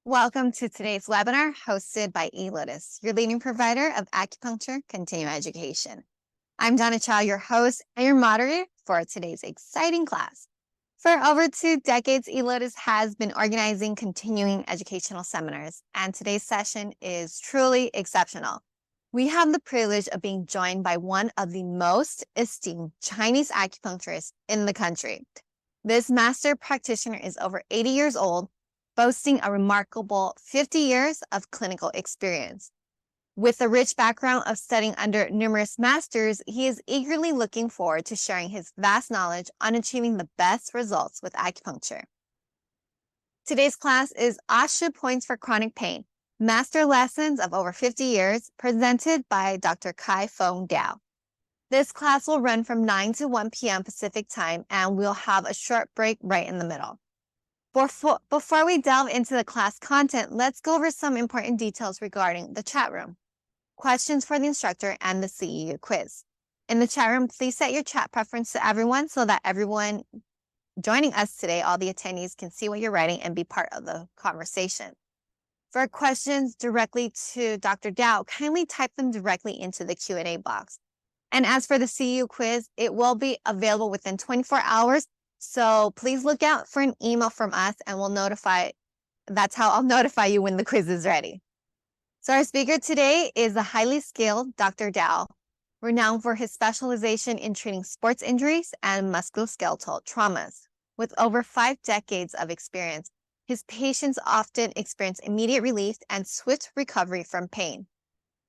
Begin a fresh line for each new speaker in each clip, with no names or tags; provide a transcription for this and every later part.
Welcome to today's webinar hosted by eLotus, your leading provider of acupuncture continuing education. I'm Donna Chow, your host and your moderator for today's exciting class. For over 2 decades, eLotus has been organizing continuing educational seminars, and today's session is truly exceptional. We have the privilege of being joined by one of the most esteemed Chinese acupuncturists in the country. This master practitioner is over 80 years old, boasting a remarkable 50 years of clinical experience. With a rich background of studying under numerous masters, he is eagerly looking forward to sharing his vast knowledge on achieving the best results with acupuncture. Today's class is Ashi Points for Chronic Pain, Master Lessons of over 50 years, presented by Dr. Kai-Fong Tiu. This class will run from 9 to 1 p.m. Pacific time, and we'll have a short break right in the middle. Before we delve into the class content, let's go over some important details regarding the chat room, questions for the instructor, and the CEU quiz. In the chat room, please set your chat preference to everyone so that everyone joining us today, all the attendees, can see what you're writing and be part of the conversation. For questions directly to Dr. Tiu, kindly type them directly into the Q&A box. And as for the CEU quiz, it will be available within 24 hours. So please look out for an email from us and that's how I'll notify you when the quiz is ready. So our speaker today is a highly skilled Dr. Tiu, renowned for his specialization in treating sports injuries and musculoskeletal traumas. With over 5 decades of experience, his patients often experience immediate relief and swift recovery from pain.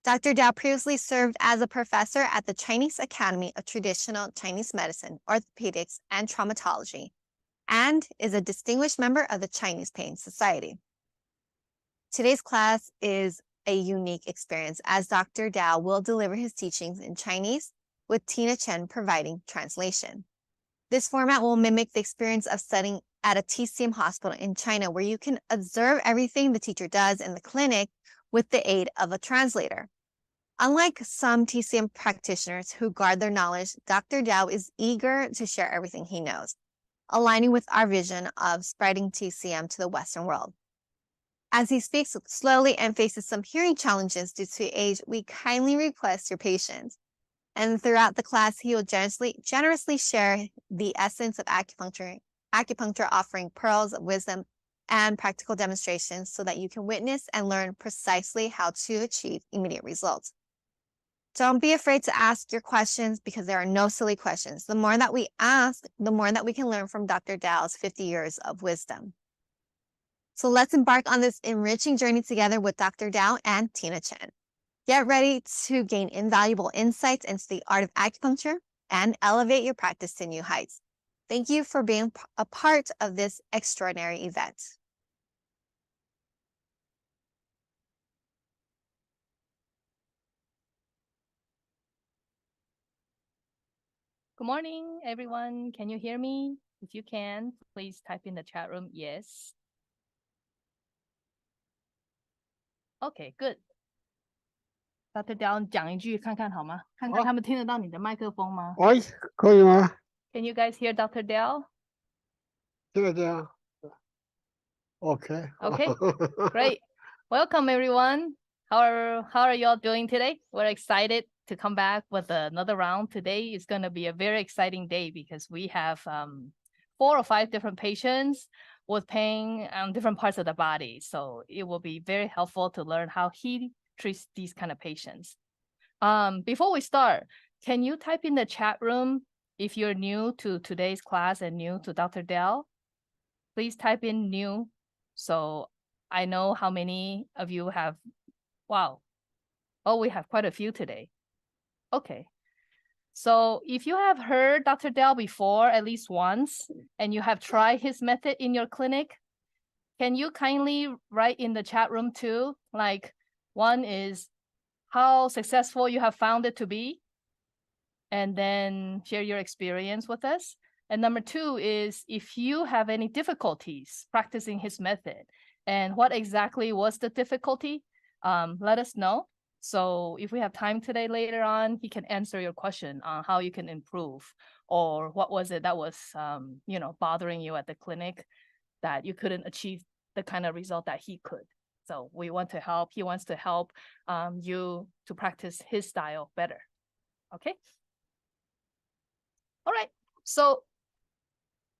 Dr. Tiu previously served as a professor at the Chinese Academy of Traditional Chinese Medicine, Orthopedics, and Traumatology, and is a distinguished member of the Chinese Pain Society. Today's class is a unique experience as Dr. Tiu will deliver his teachings in Chinese, with Tina Chen providing translation. This format will mimic the experience of studying at a TCM hospital in China, where you can observe everything the teacher does in the clinic with the aid of a translator. Unlike some TCM practitioners who guard their knowledge, Dr. Tiu is eager to share everything he knows, aligning with our vision of spreading TCM to the Western world. As he speaks slowly and faces some hearing challenges due to age, we kindly request your patience. And throughout the class, he will generously share the essence of acupuncture, offering pearls of wisdom and practical demonstrations so that you can witness and learn precisely how to achieve immediate results. Don't be afraid to ask your questions because there are no silly questions. The more that we ask, the more that we can learn from Dr. Tiu's 50 years of wisdom. So let's embark on this enriching journey together with Dr. Tiu and Tina Chen. Get ready to gain invaluable insights into the art of acupuncture and elevate your practice to new heights. Thank you for being a part of this extraordinary event.
Good morning, everyone. Can you hear me? If you can, please type in the chat room, yes. Okay, good. Dr. Tiu 讲一句看看好吗？看看他们听得到你的麦克风吗？
可以吗？
Can you guys hear Dr. Tiu?
听得见啊。Okay.
Okay, great. Welcome, everyone. How are you all doing today? We're excited to come back with another round. Today is going to be a very exciting day because we have 4 or 5 different patients with pain on different parts of the body. So it will be very helpful to learn how he treats these kind of patients. Before we start, can you type in the chat room if you're new to today's class and new to Dr. Tiu? Please type in new so I know how many of you have. Wow. Oh, we have quite a few today. Okay. So if you have heard Dr. Tiu before at least once and you have tried his method in your clinic, can you kindly write in the chat room too? Like, one is how successful you have found it to be, and then share your experience with us. And number 2 is if you have any difficulties practicing his method and what exactly was the difficulty, let us know. So if we have time today later on, he can answer your question on how you can improve, or what was it that was, bothering you at the clinic that you couldn't achieve the kind of result that he could. So we want to help, he wants to help you to practice his style better. Okay. All right. So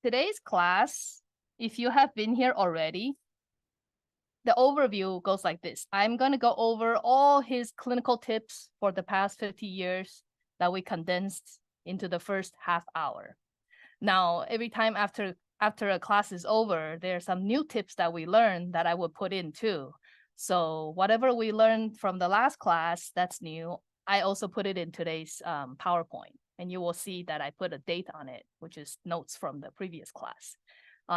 today's class, if you have been here already, the overview goes like this. I'm going to go over all his clinical tips for the past 50 years that we condensed into the first half hour. Now, every time after a class is over, there are some new tips that we learn that I would put in too. So whatever we learned from the last class that's new, I also put it in today's PowerPoint. And you will see that I put a date on it, which is notes from the previous class.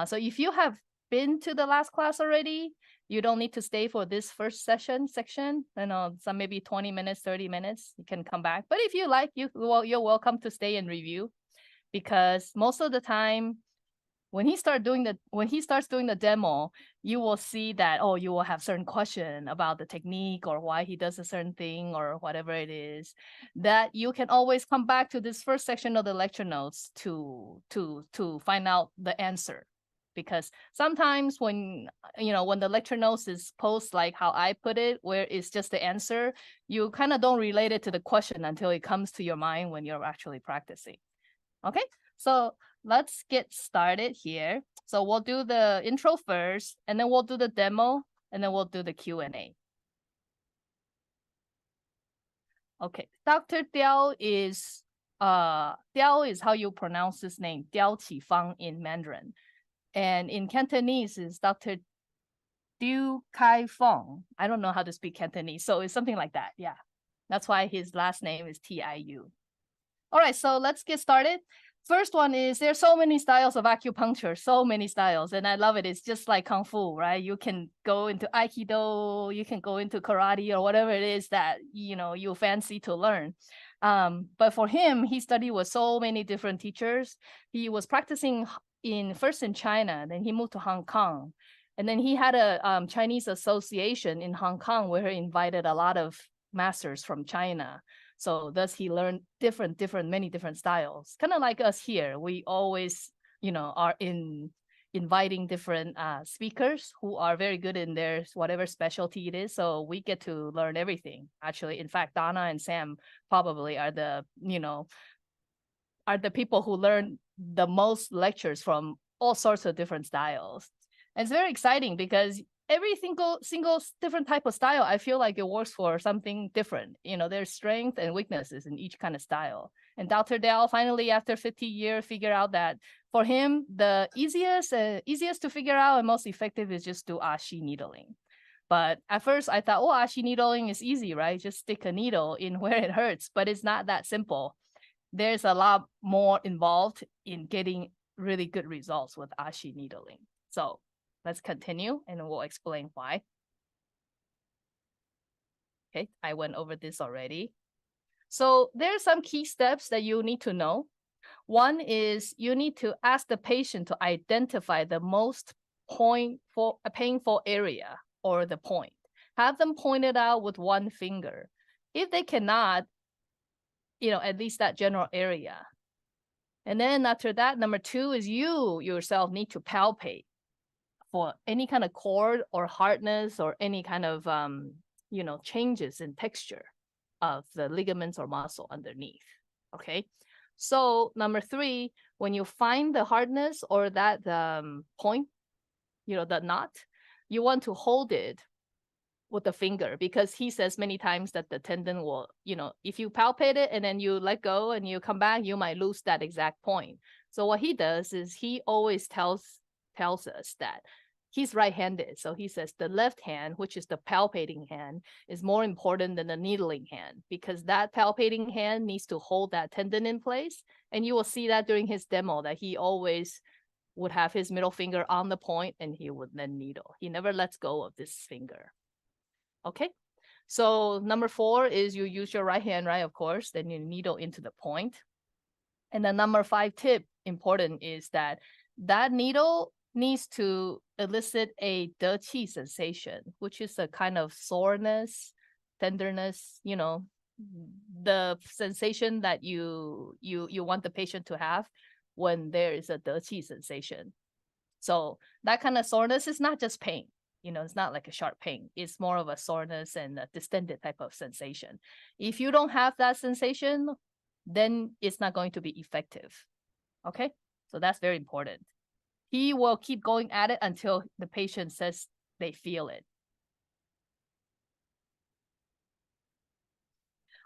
So if you have been to the last class already, you don't need to stay for this first section, some maybe 20 minutes, 30 minutes, you can come back. But if you like, you're welcome to stay and review, because most of the time when he starts doing the demo, you will see that, oh, you will have certain question about the technique or why he does a certain thing or whatever it is, that you can always come back to this first section of the lecture notes to find out the answer. Because sometimes when the lecture notes is posted like how I put it, where it's just the answer, you kind of don't relate it to the question until it comes to your mind when you're actually practicing. Okay, so let's get started here. So we'll do the intro first, and then we'll do the demo, and then we'll do the Q&A. Okay, Dr. Diao is how you pronounce his name, Diao Qifang in Mandarin. And in Cantonese is Dr. Tiu Kai-Fong. I don't know how to speak Cantonese, so it's something like that. Yeah, that's why his last name is Tiu. All right, so let's get started. First one is, there's so many styles of acupuncture, so many styles, and I love it. It's just like Kung Fu, right? You can go into Aikido, you can go into karate or whatever it is that, you fancy to learn. But for him, he studied with so many different teachers. He was practicing first in China, then he moved to Hong Kong. And then he had a Chinese association in Hong Kong where he invited a lot of masters from China. So thus he learned many different styles. Kind of like us here, we always, are inviting different speakers who are very good in their whatever specialty it is. So we get to learn everything. Actually, in fact, Donna and Sam probably are the people who learn the most lectures from all sorts of different styles. And it's very exciting because every single different type of style, I feel like it works for something different. There's strengths and weaknesses in each kind of style. And Dr. Diao finally, after 50 years, figured out that for him, the easiest to figure out and most effective is just do Ashi needling. But at first I thought, Ashi needling is easy, right? Just stick a needle in where it hurts, but it's not that simple. There's a lot more involved in getting really good results with Ashi needling. So let's continue and we'll explain why. Okay, I went over this already. So there's some key steps that you need to know. One is you need to ask the patient to identify the most painful area or the point. Have them point it out with one finger. If they cannot, at least that general area. And then after that, number two is you yourself need to palpate for any kind of cord or hardness or any kind of, changes in texture of the ligaments or muscle underneath. Okay. So number three, when you find the hardness or that point, the knot, you want to hold it with the finger, because he says many times that the tendon will, if you palpate it and then you let go and you come back, you might lose that exact point. So what he does is he always tells us that he's right-handed. So he says the left hand, which is the palpating hand, is more important than the needling hand, because that palpating hand needs to hold that tendon in place. And you will see that during his demo that he always would have his middle finger on the point and he would then needle. He never lets go of this finger. Okay, so number four is you use your right hand, right? Of course, then you needle into the point. And the number five tip, important, is that needle needs to elicit a de qi sensation, which is a kind of soreness, tenderness, the sensation that you want the patient to have when there is a de qi sensation. So that kind of soreness is not just pain. It's not like a sharp pain. It's more of a soreness and a distended type of sensation. If you don't have that sensation, then it's not going to be effective. Okay, so that's very important. He will keep going at it until the patient says they feel it.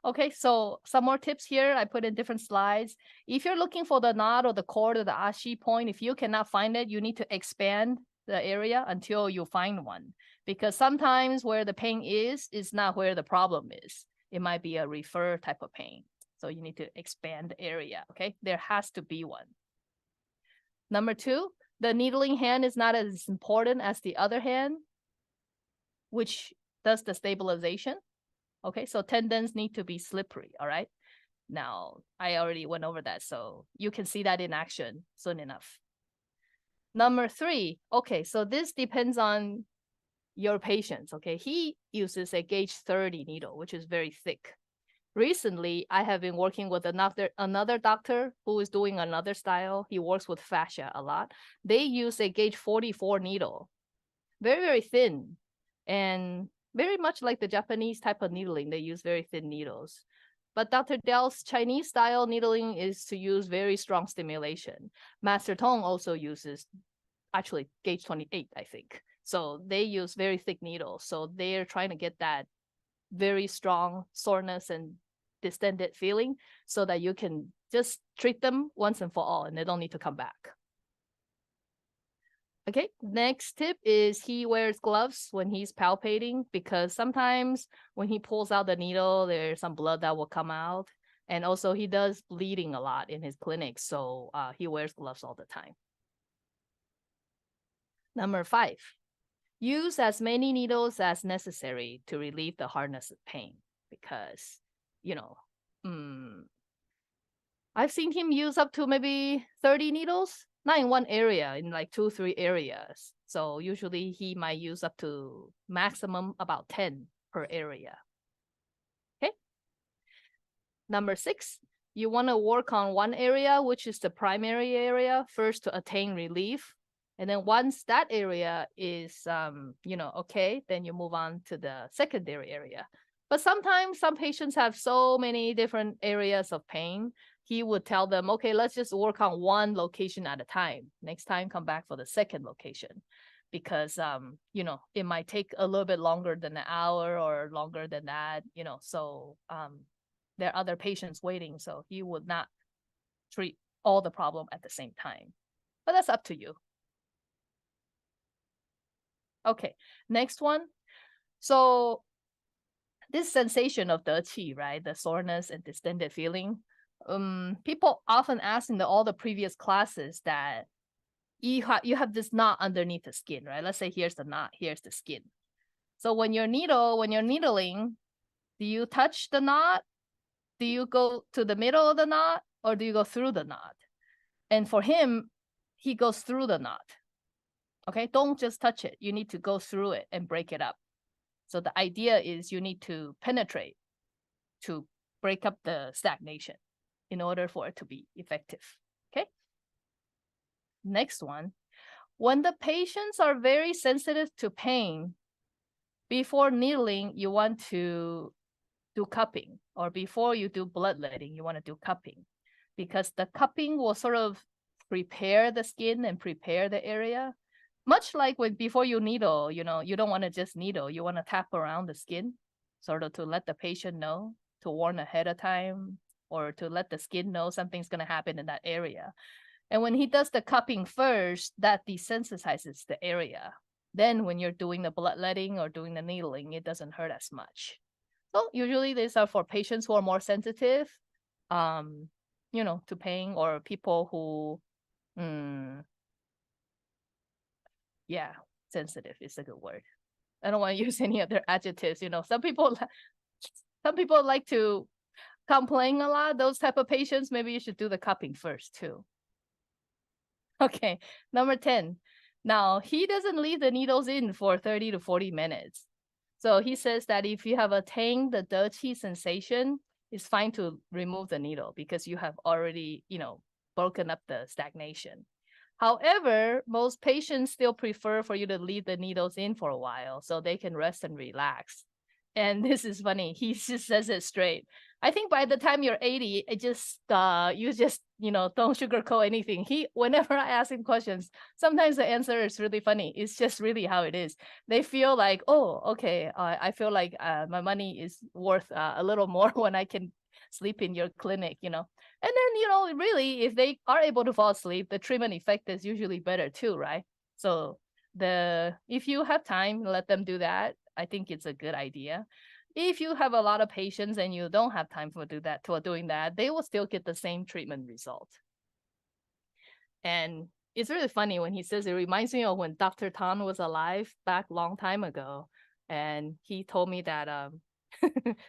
Okay, so some more tips here. I put in different slides. If you're looking for the knot or the cord or the Ashi point, if you cannot find it, you need to expand the area until you find one. Because sometimes where the pain is not where the problem is. It might be a refer type of pain. So you need to expand the area, okay? There has to be one. Number 2, the needling hand is not as important as the other hand, which does the stabilization. Okay, so tendons need to be slippery, all right? Now, I already went over that, so you can see that in action soon enough. Number 3, okay, so this depends on your patients, okay? He uses a gauge 30 needle, which is very thick. Recently, I have been working with another doctor who is doing another style. He works with fascia a lot. They use a gauge 44 needle, very, very thin, and very much like the Japanese type of needling. They use very thin needles. But Dr. Dell's Chinese style needling is to use very strong stimulation. Master Tong also uses actually gauge 28, I think. So they use very thick needles. So they're trying to get that very strong soreness and distended feeling so that you can just treat them once and for all and they don't need to come back. Okay, next tip is he wears gloves when he's palpating because sometimes when he pulls out the needle, there's some blood that will come out. And also he does bleeding a lot in his clinic, so he wears gloves all the time. Number 5, use as many needles as necessary to relieve the hardness of pain because, I've seen him use up to maybe 30 needles, not in one area, in like 2-3 areas. So usually he might use up to maximum about 10 per area. Okay. Number 6, you want to work on one area, which is the primary area, first to attain relief. And then once that area is, okay, then you move on to the secondary area. But sometimes some patients have so many different areas of pain. He would tell them, okay, let's just work on one location at a time. Next time, come back for the second location. Because, it might take a little bit longer than an hour or longer than that, so there are other patients waiting. So he would not treat all the problem at the same time. But that's up to you. Okay, next one. So this sensation of the qi, right? The soreness and distended feeling. People often ask in all the previous classes that you have this knot underneath the skin, right? Let's say here's the knot, here's the skin. So when you're needling, do you touch the knot? Do you go to the middle of the knot or do you go through the knot? And for him, he goes through the knot. Okay, don't just touch it. You need to go through it and break it up. So the idea is you need to penetrate to break up the stagnation in order for it to be effective. Okay. Next one. When the patients are very sensitive to pain, before needling, you want to do cupping, or before you do bloodletting, you want to do cupping, because the cupping will sort of prepare the skin and prepare the area. Much like before you needle, you don't want to just needle, you want to tap around the skin, sort of to let the patient know, to warn ahead of time, or to let the skin know something's going to happen in that area. And when he does the cupping first, that desensitizes the area. Then when you're doing the bloodletting or doing the needling, it doesn't hurt as much. So usually these are for patients who are more sensitive, to pain, or people who, sensitive is a good word. I don't want to use any other adjectives. Some people like to complain a lot. Those type of patients, maybe you should do the cupping first too. Okay, number 10. Now, he doesn't leave the needles in for 30 to 40 minutes. So he says that if you have attained the qi sensation, it's fine to remove the needle because you have already, broken up the stagnation. However, most patients still prefer for you to leave the needles in for a while so they can rest and relax. And this is funny. He just says it straight. I think by the time you're 80, it just you just don't sugarcoat anything. Whenever I ask him questions, sometimes the answer is really funny. It's just really how it is. They feel like, oh, okay, I feel like my money is worth a little more when I can sleep in your clinic, And then, really, if they are able to fall asleep, the treatment effect is usually better too, right? So if you have time, let them do that. I think it's a good idea. If you have a lot of patients and you don't have time for doing that, they will still get the same treatment result. And it's really funny when he says it reminds me of when Dr. Tan was alive back long time ago. And he told me that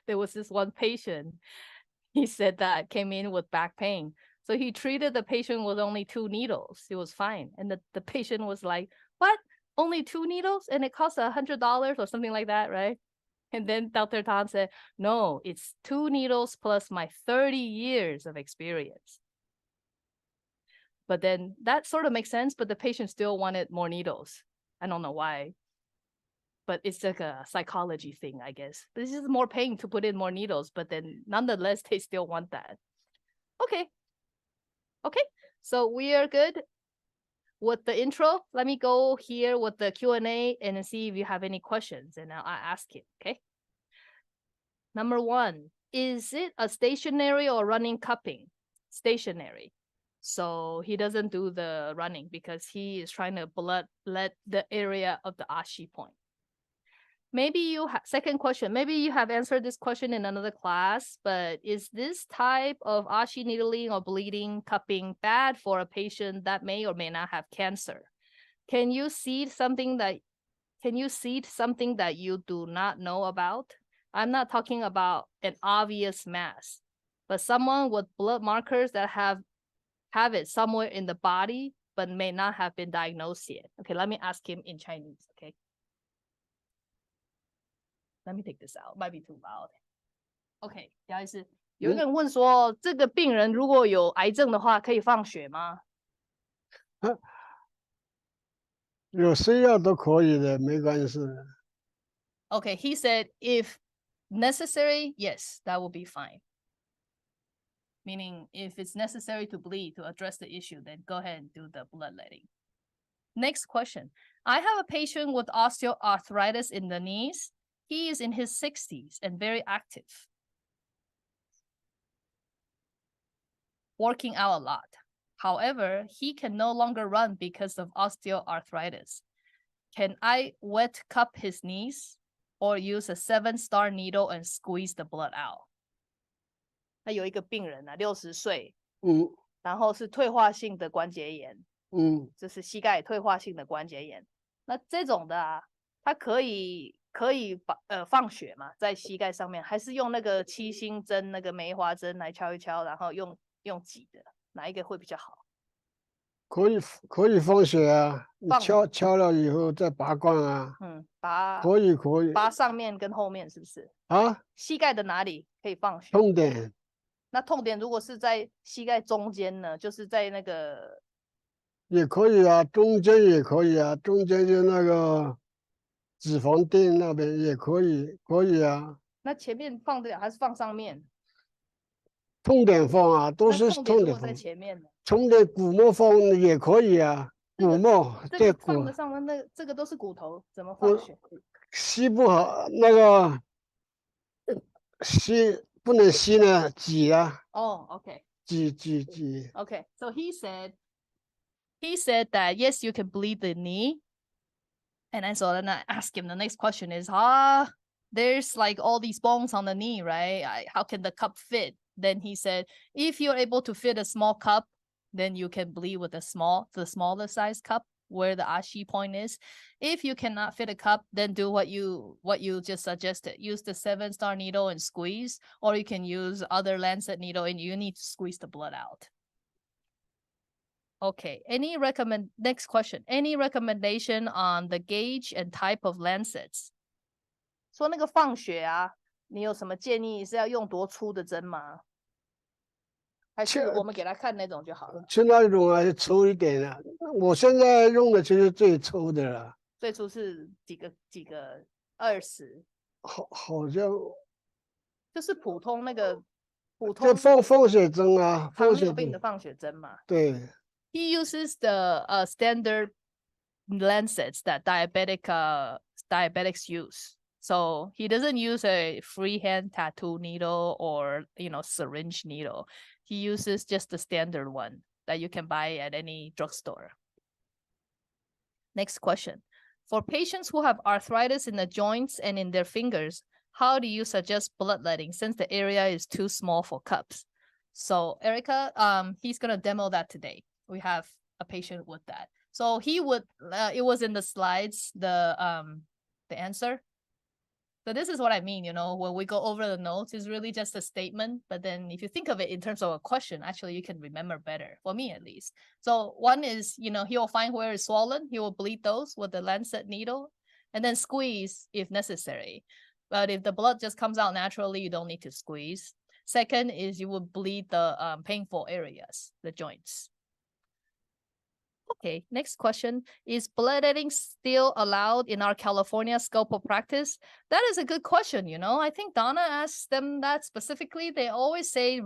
there was this one patient, he said that came in with back pain. So he treated the patient with only 2 needles. It was fine. And the patient was like, what? Only 2 needles? And it costs $100 or something like that, right? And then Dr. Tan said, no, it's 2 needles plus my 30 years of experience. But then that sort of makes sense, but the patient still wanted more needles. I don't know why. But it's like a psychology thing, I guess. This is more pain to put in more needles, but then nonetheless, they still want that. Okay. So we are good with the intro. Let me go here with the Q&A and see if you have any questions, and I'll ask it, okay? Number 1, is it a stationary or running cupping? Stationary. So he doesn't do the running because he is trying to bloodlet the area of the Ashi point. Maybe you have, second question, maybe you have answered this question in another class, but is this type of Ashi needling or bleeding, cupping bad for a patient that may or may not have cancer? Can you seed something that you do not know about? I'm not talking about an obvious mass, but someone with blood markers that have it somewhere in the body, but may not have been diagnosed yet. Okay, let me ask him in Chinese, okay? Let me take this out. Might be too loud. Okay, 不好意思，有一个人问说，这个病人如果有癌症的话，可以放血吗？
有需要都可以的，没关系。
Okay, he said if necessary, yes, that will be fine. Meaning, if it's necessary to bleed to address the issue, then go ahead and do the bloodletting. Next question. I have a patient with osteoarthritis in the knees. He is in his 60s and very active, working out a lot. However, he can no longer run because of osteoarthritis. Can I wet cup his knees or use a 7-star needle and squeeze the blood out? 他有一个病人啊，60岁，然后是退化性的关节炎，就是膝盖退化性的关节炎。那这种的啊，它可以放血嘛，在膝盖上面，还是用那个7星针那个梅花针来敲一敲，然后用挤的，哪一个会比较好？
可以放血啊，你敲了以后再拔罐啊。可以。
拔上面跟后面是不是？
啊？
膝盖的哪里可以放血？
痛点。
那痛点如果是在膝盖中间呢，就是在那个。
也可以啊，中间也可以啊，中间就那个脂肪垫那边也可以啊。
那前面放得了还是放上面？
痛点放啊，都是痛点放。
在前面的。
痛点骨膜放也可以啊，骨膜
这个放得上的这个都是骨头，怎么放血？
吸不好，那个吸不能吸呢，挤啊。
OK。
挤。
Okay, so he said that yes, you can bleed the knee. And then I asked him, the next question is, there's like all these bones on the knee, right? How can the cup fit? Then he said, if you're able to fit a small cup, then you can bleed with the smaller size cup where the Ashi point is. If you cannot fit a cup, then do what you just suggested. Use the 7-star needle and squeeze, or you can use other lancet needle and you need to squeeze the blood out. Okay, next question. Any recommendation on the gauge and type of lancets? 说那个放血啊，你有什么建议？是要用多粗的针吗？还是我们给他看那种就好了？
吃那种还是粗一点的，我现在用的就是最粗的了，
最初是几个20，
好像
就是普通那个普
就
通
放血针啊，
糖
放血针，
尿病的放血针嘛。
对，
He uses the standard lancets that diabetics use. So he doesn't use a freehand tattoo needle or syringe needle. He uses just the standard one that you can buy at any drugstore. Next question. For patients who have arthritis in the joints and in their fingers, how do you suggest bloodletting since the area is too small for cups? So Erica, he's gonna demo that today. We have a patient with that. So he would, it was in the slides, the answer. So this is what I mean, when we go over the notes, it's really just a statement. But then if you think of it in terms of a question, actually you can remember better, for me at least. So one is, he will find where it's swollen. He will bleed those with the lancet needle and then squeeze if necessary. But if the blood just comes out naturally, you don't need to squeeze. Second is you will bleed the painful areas, the joints. Okay, next question. Is bloodletting still allowed in our California scope of practice? That is a good question, I think Donna asked them that specifically. They always say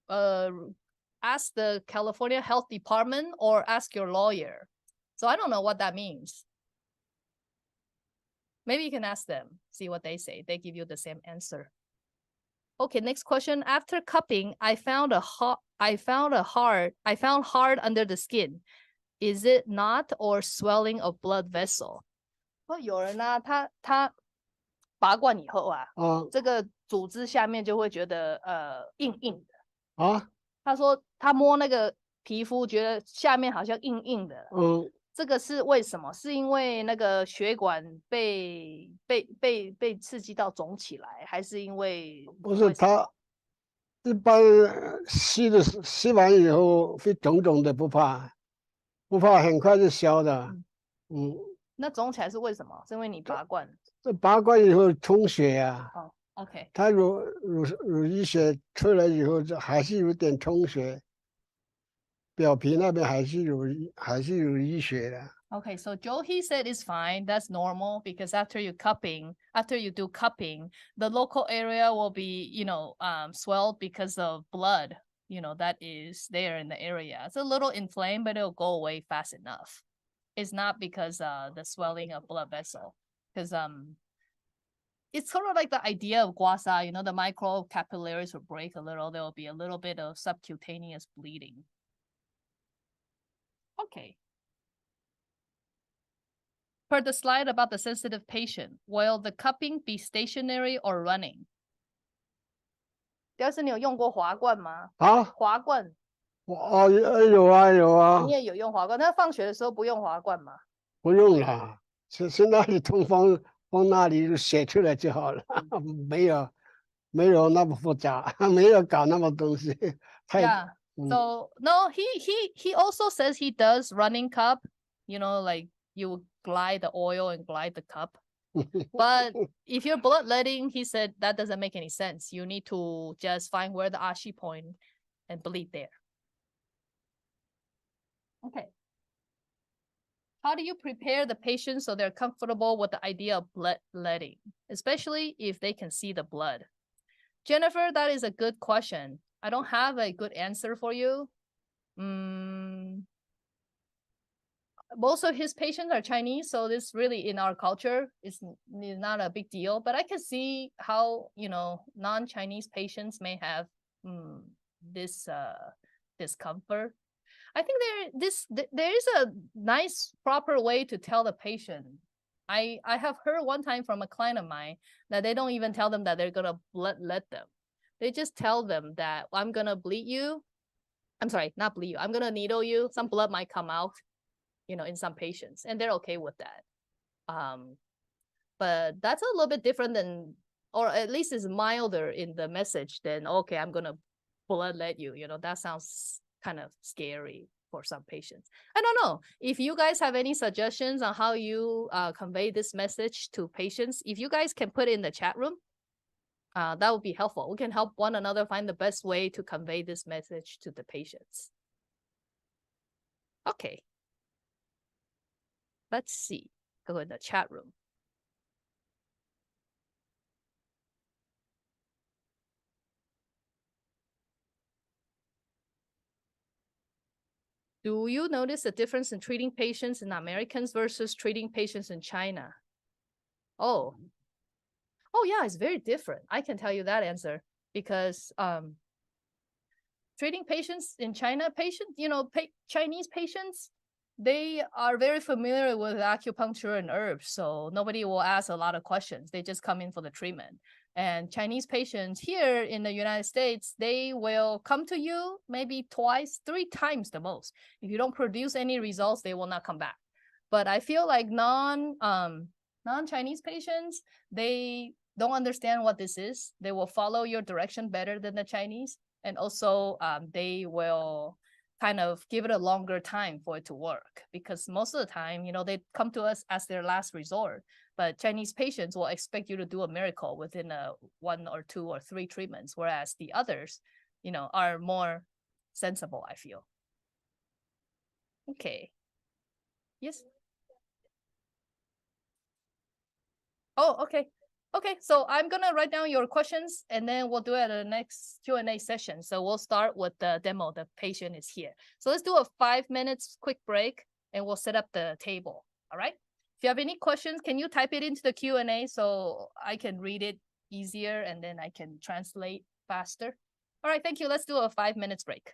ask the California Health Department or ask your lawyer. So I don't know what that means. Maybe you can ask them, see what they say. They give you the same answer. Okay, next question. After cupping, I found hard under the skin. Is it knot or swelling of blood vessel? 有人啊，他拔罐以后啊，这个组织下面就会觉得硬硬的啊。他说他摸那个皮肤，觉得下面好像硬硬的。这个是为什么？是因为那个血管被刺激到肿起来，还是因为？不是，他一般吸完以后会肿肿的，不怕。不怕，很快就消的。那肿起来是为什么？是因为你拔罐？这拔罐以后充血啊。哦 ，OK。它乳淤血出来以后，还是有点充血，表皮那边还是有淤血的。Okay, so Joe, he said it's fine. That's normal because after you do cupping, the local area will be, swelled because of blood. That is there in the area. It's a little inflamed, but it'll go away fast enough. It's not because the swelling of blood vessel, because it's sort of like the idea of guasa, the micro capillaries will break a little. There will be a little bit of subcutaneous bleeding. Okay. Per the slide about the sensitive patient, will the cupping be stationary or running? 要是你有用过滑罐吗？啊，滑罐。有啊。你也有用滑罐，那放学的时候不用滑罐吗？不用啦，是那里通风，往那里写出来就好了，没有那么复杂，没有搞那么东西。Yeah. So no, he also says he does running cup. Like you glide the oil and glide the cup. But if you're bloodletting, he said that doesn't make any sense. You need to just find where the Ashi point and bleed there. Okay. How do you prepare the patient so they're comfortable with the idea of bloodletting, especially if they can see the blood? Jennifer, that is a good question. I don't have a good answer for you. Most of his patients are Chinese, so this really in our culture is not a big deal. But I can see how non-Chinese patients may have this discomfort. I think there is a nice proper way to tell the patient. I have heard one time from a client of mine that they don't even tell them that they're gonna bloodlet them. They just tell them that I'm gonna bleed you. I'm sorry, not bleed you. I'm gonna needle you. Some blood might come out. In some patients, and they're okay with that. But that's a little bit different than, or at least is milder in the message than, okay, I'm gonna bloodlet you. That sounds kind of scary for some patients. I don't know if you guys have any suggestions on how you convey this message to patients. If you guys can put it in the chat room, that would be helpful. We can help one another find the best way to convey this message to the patients. Okay. Let's see. Go in the chat room. Do you notice a difference in treating patients in Americans versus treating patients in China? Oh, yeah, it's very different. I can tell you that answer because treating patients in China, Chinese patients, they are very familiar with acupuncture and herbs, so nobody will ask a lot of questions. They just come in for the treatment. And Chinese patients here in the United States, they will come to you maybe twice, 3 times the most. If you don't produce any results, they will not come back. But I feel like non-Chinese patients, they don't understand what this is. They will follow your direction better than the Chinese. And also they will kind of give it a longer time for it to work, because most of the time, they come to us as their last resort. But Chinese patients will expect you to do a miracle within 1 or 2 or 3 treatments, whereas the others, are more sensible, I feel. Okay. Yes. Oh, okay. Okay, so I'm gonna write down your questions and then we'll do it at the next Q&A session. So we'll start with the demo. The patient is here. So let's do a 5 minutes quick break and we'll set up the table. All right. If you have any questions, can you type it into the Q&A so I can read it easier and then I can translate faster? All right, thank you. Let's do a 5 minutes break.